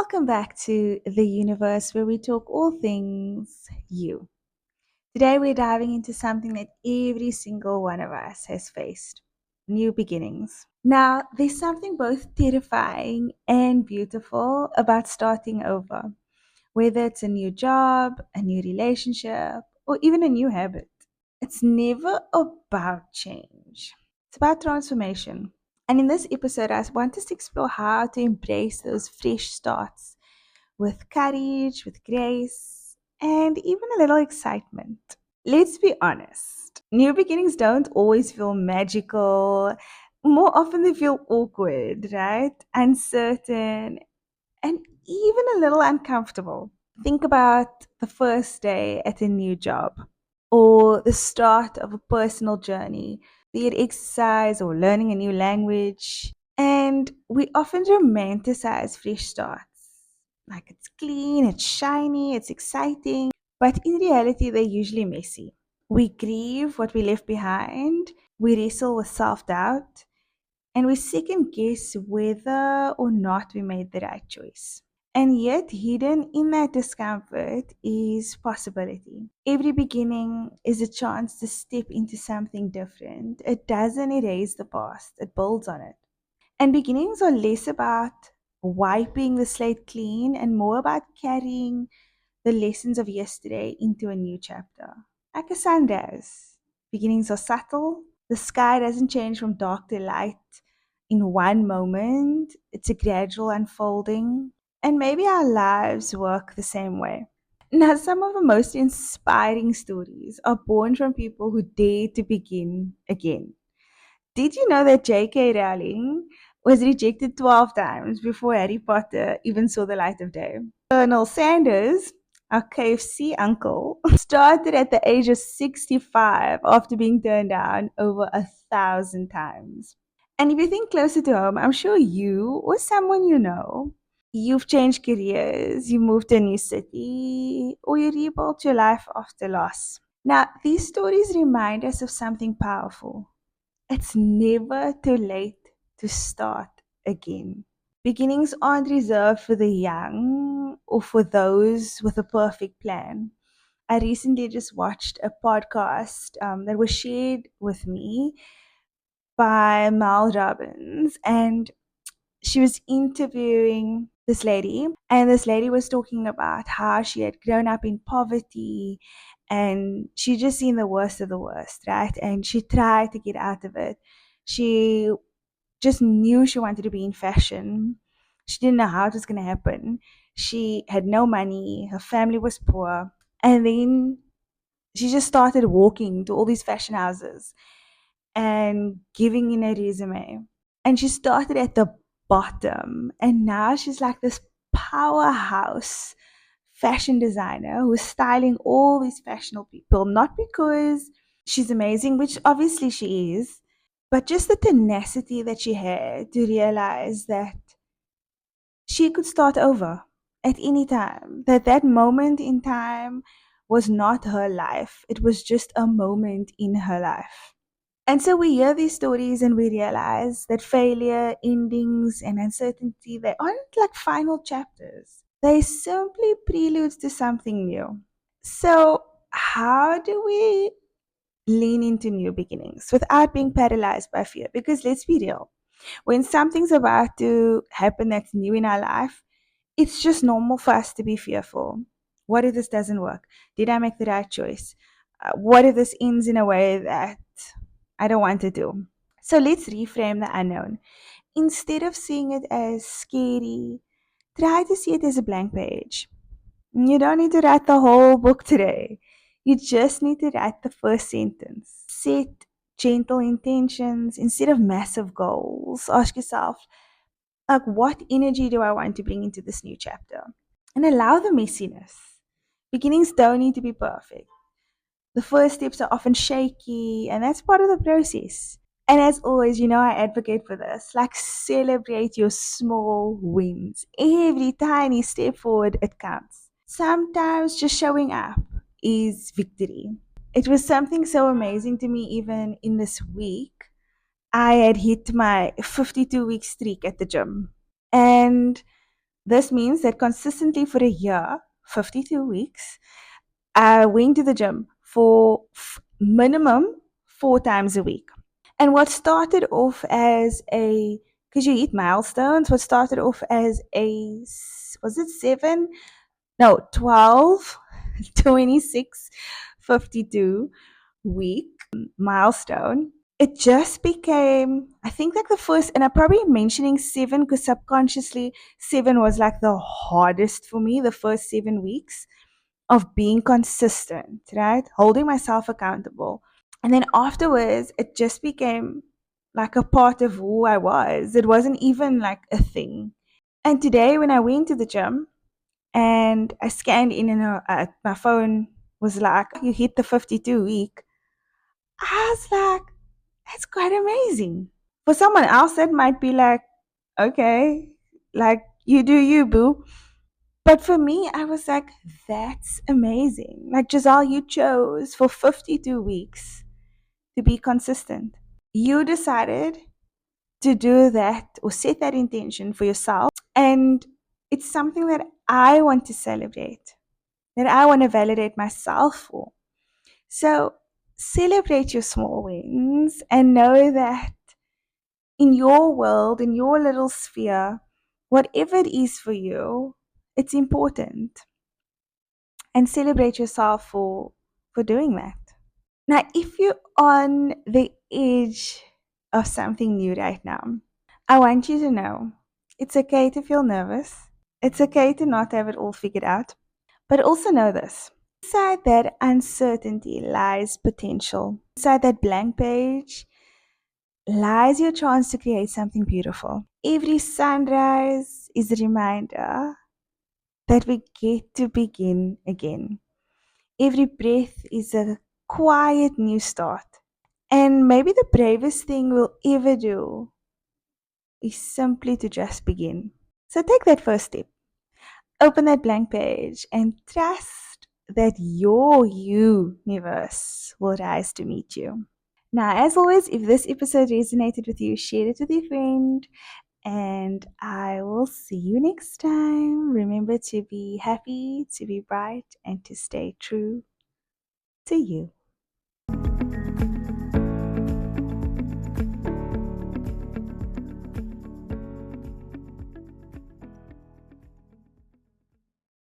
Welcome back to the universe where we talk all things you. Today we're diving into something that every single one of us has faced: new beginnings. Now, there's something both terrifying and beautiful about starting over, whether it's a new job, a new relationship, or even a new habit. It's never about change, it's about transformation. And in this episode, I want us to explore how to embrace those fresh starts with courage, with grace, and even a little excitement. Let's be honest, new beginnings don't always feel magical. More often, they feel awkward, right? Uncertain, and even a little uncomfortable. Think about the first day at a new job or the start of a personal journey, be it exercise or learning a new language. And we often romanticize fresh starts. Like it's clean, it's shiny, it's exciting, but in reality, they're usually messy. We grieve what we left behind, we wrestle with self doubt, and we second guess whether or not we made the right choice. And yet, hidden in that discomfort is possibility. Every beginning is a chance to step into something different. It doesn't erase the past, it builds on it. And beginnings are less about wiping the slate clean and more about carrying the lessons of yesterday into a new chapter. Like a sunrise. Beginnings are subtle. The sky doesn't change from dark to light in one moment, it's a gradual unfolding. And maybe our lives work the same way. Now, some of the most inspiring stories are born from people who dare to begin again. Did you know that J.K. Rowling was rejected 12 times before Harry Potter even saw the light of day? Colonel Sanders, our KFC uncle, started at the age of 65 after being turned down over 1,000 times. And if you think closer to home, I'm sure you or someone you know, you've changed careers, you moved to a new city, or you rebuilt your life after loss. Now, these stories remind us of something powerful. It's never too late to start again. Beginnings aren't reserved for the young or for those with a perfect plan. I recently just watched a podcast that was shared with me by Mel Robbins, and she was interviewing this lady, and this lady was talking about how she had grown up in poverty and she just seen the worst of the worst, right? And she tried to get out of it. She just knew she wanted to be in fashion. She didn't know how it was going to happen. She had no money, her family was poor, and then she just started walking to all these fashion houses and giving in a resume. And she started at the bottom, and now she's like this powerhouse fashion designer who's styling all these fashionable people, not because she's amazing, which obviously she is, but just the tenacity that she had to realize that she could start over at any time, that that moment in time was not her life, it was just a moment in her life. And so we hear these stories and we realize that failure, endings, and uncertainty, they aren't like final chapters. They simply preludes to something new. So, how do we lean into new beginnings without being paralyzed by fear? Because let's be real, when something's about to happen that's new in our life, it's just normal for us to be fearful. What if this doesn't work? Did I make the right choice? What if this ends in a way that I don't want to do? So let's reframe the unknown. Instead of seeing it as scary, try to see it as a blank page. You don't need to write the whole book today. You just need to write the first sentence. Set gentle intentions instead of massive goals. Ask yourself, like, what energy do I want to bring into this new chapter? And allow the messiness. Beginnings don't need to be perfect. The first steps are often shaky, and that's part of the process. And as always, I advocate for this. Like, celebrate your small wins. Every tiny step forward, it counts. Sometimes just showing up is victory. It was something so amazing to me, even in this week. I had hit my 52-week streak at the gym. And This means that consistently for a year, 52 weeks, I went to the gym for minimum 4 times a week. And what started off as because you hit milestones, what started off as was it 7? No, 12, 26, 52 week milestone. It just became, I think, like the first, and I'm probably mentioning 7 because subconsciously 7 was like the hardest for me, the first 7 weeks of being consistent, right? Holding myself accountable. And then afterwards, it just became like a part of who I was. It wasn't even like a thing. And today, when I went to the gym and I scanned in and my phone was like, you hit the 52 week. I was like, that's quite amazing. For someone else, that might be like, okay, like you do you, boo. But for me, I was like, that's amazing. Like, Giselle, you chose for 52 weeks to be consistent. You decided to do that or set that intention for yourself. And it's something that I want to celebrate, that I want to validate myself for. So celebrate your small wins and know that in your world, in your little sphere, whatever it is for you, it's important. And celebrate yourself for doing that. Now, if you're on the edge of something new right now, I want you to know it's okay to feel nervous. It's okay to not have it all figured out. But also know this: inside that uncertainty lies potential. Inside that blank page lies your chance to create something beautiful. Every sunrise is a reminder that we get to begin again. Every breath is a quiet new start. And maybe the bravest thing we'll ever do is simply to just begin. So take that first step. Open that blank page and trust that your universe will rise to meet you. Now, as always, if this episode resonated with you, share it with your friend, and I will see you next time. Remember to be happy, to be bright, and to stay true to you.